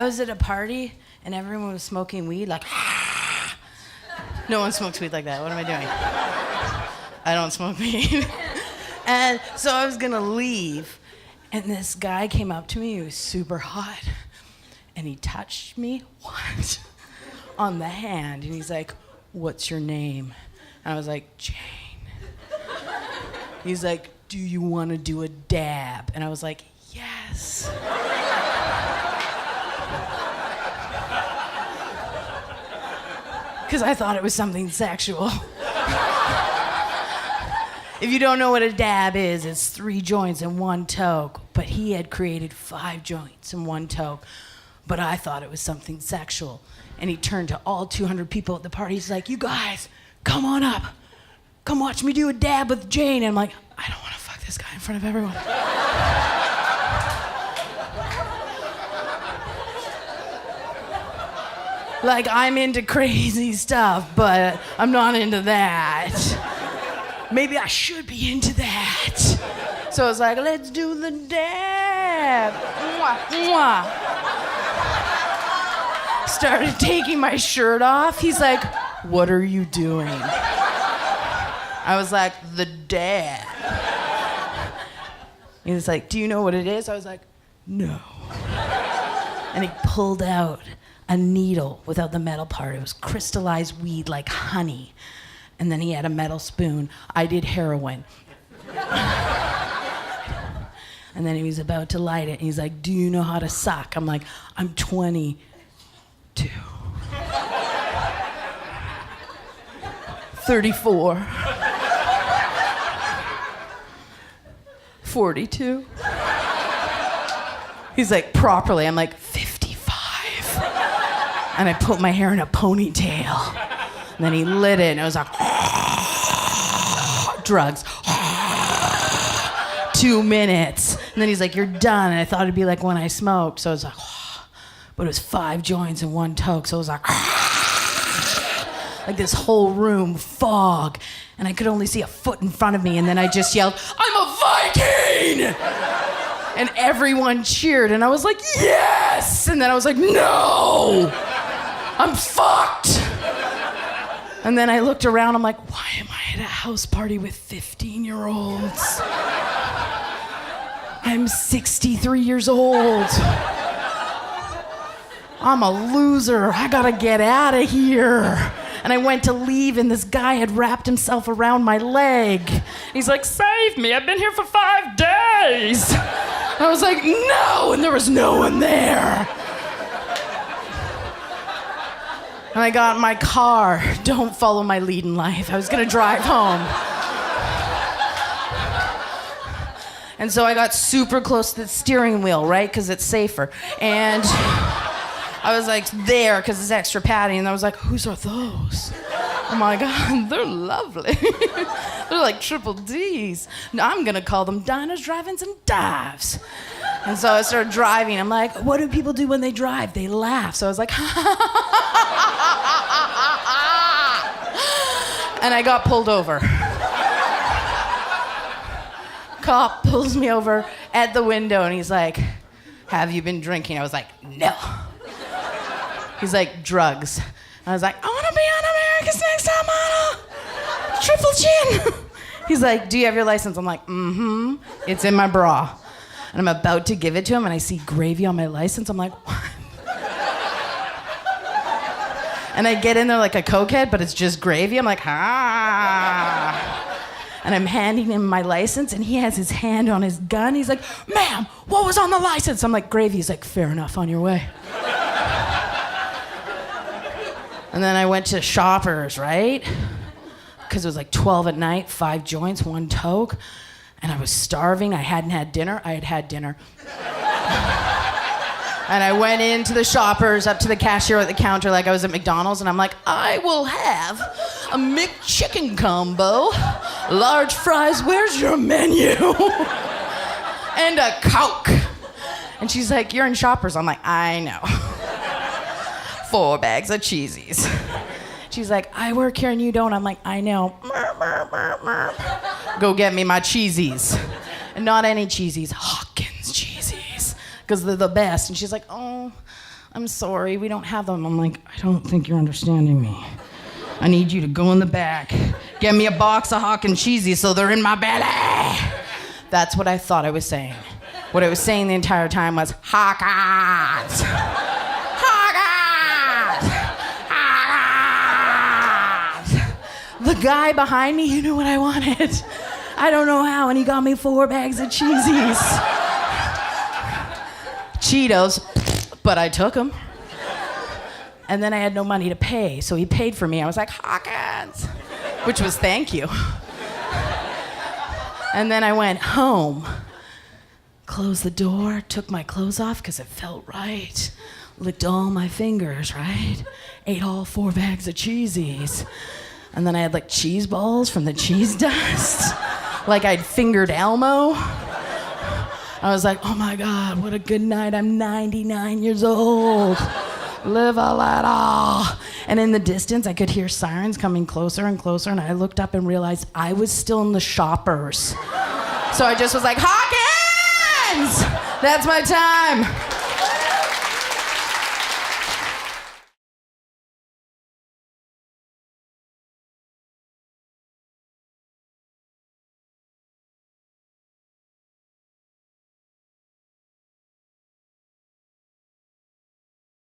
I was at a party and everyone was smoking weed, like, ah! No one smokes weed like that. What am I doing? I don't smoke weed. And so I was gonna leave, and this guy came up to me. He was super hot, and he touched me once on the hand, and he's like, "What's your name?" And I was like, "Jane." He's like, "Do you want to do a dab?" And I was like, "Yes." Because I thought it was something sexual. If you don't know what a dab is, it's 3 joints in 1 toke. But he had created 5 joints in 1 toke. But I thought it was something sexual. And he turned to all 200 people at the party. He's like, "You guys, come on up. Come watch me do a dab with Jane." And I'm like, I don't want to fuck this guy in front of everyone. Like, I'm into crazy stuff, but I'm not into that. Maybe I should be into that. So I was like, let's do the dab. Mwah, mwah. Started taking my shirt off. He's like, "What are you doing?" I was like, "The dab." He was like, "Do you know what it is?" I was like, "No." And he pulled out a needle without the metal part. It was crystallized weed like honey. And then he had a metal spoon. I did heroin. And then he was about to light it. And he's like, "Do you know how to suck?" I'm like, "I'm 22. 34. 42. He's like, "Properly." I'm like, 55. And I put my hair in a ponytail. And then he lit it, and it was like, drugs. 2 minutes. And then he's like, "You're done." And I thought it'd be like when I smoked. So I was like, but it was 5 joints in 1 toke. So it was like this whole room, fog. And I could only see a foot in front of me. And then I just yelled, "I'm a Viking!" And everyone cheered. And I was like, "Yes!" And then I was like, "No! I'm fucked!" And then I looked around, I'm like, why am I at a house party with 15-year-olds? I'm 63 years old. I'm a loser. I gotta get out of here. And I went to leave, and this guy had wrapped himself around my leg. He's like, "Save me, I've been here for 5 days. I was like, "No," and there was no one there. And I got in my car. Don't follow my lead in life. I was gonna drive home. And so I got super close to the steering wheel, right? Because it's safer. And I was like there because it's extra padding. And I was like, "Whose are those? Oh my God, they're lovely." They're like triple Ds. I'm gonna call them diners, drive-ins, and dives. And so I started driving. I'm like, what do people do when they drive? They laugh. So I was like, and I got pulled over. Cop pulls me over at the window, and he's like, "Have you been drinking?" I was like, "No." He's like, "Drugs." I was like, "I want to be on America's Next Top Model. Triple chin." He's like, "Do you have your license?" I'm like, "Mm-hmm. It's in my bra." And I'm about to give it to him, and I see gravy on my license. I'm like, "What?" And I get in there like a cokehead, but it's just gravy. I'm like, "Ah." And I'm handing him my license, and he has his hand on his gun. He's like, "Ma'am, what was on the license?" I'm like, "Gravy." He's like, "Fair enough, on your way." And then I went to Shoppers, right? Because it was like 12 at night, 5 joints, 1 toke. And I was starving. I hadn't had dinner. I had had dinner. And I went into the Shoppers, up to the cashier at the counter like I was at McDonald's, and I'm like, "I will have a McChicken combo, large fries, where's your menu? And a Coke." And she's like, "You're in Shoppers." I'm like, "I know." 4 bags of cheesies. She's like, "I work here and you don't." I'm like, "I know." Go get me my cheesies. And not any cheesies, Hawkins cheesies. Because they're the best. And she's like, "Oh, I'm sorry, we don't have them. I'm like, I don't think you're understanding me. I need you to go in the back, get me a box of Hawk and Cheesy so they're in my belly. That's what I thought I was saying. What I was saying the entire time was, Hawkins! Hawkins! Hawkins! The guy behind me, he knew what I wanted. I don't know how, and he got me 4 bags of Cheesies. Cheetos, but I took them. And then I had no money to pay, so he paid for me. I was like, Hawkins, which was thank you. And then I went home, closed the door, took my clothes off because it felt right, licked all my fingers, right? Ate all 4 bags of Cheesies. And then I had like cheese balls from the cheese dust, like I'd fingered Elmo. I was like, oh my God, what a good night. I'm 99 years old. Live a little. And in the distance, I could hear sirens coming closer and closer, and I looked up and realized I was still in the Shoppers. So I just was like, Hawkins! That's my time.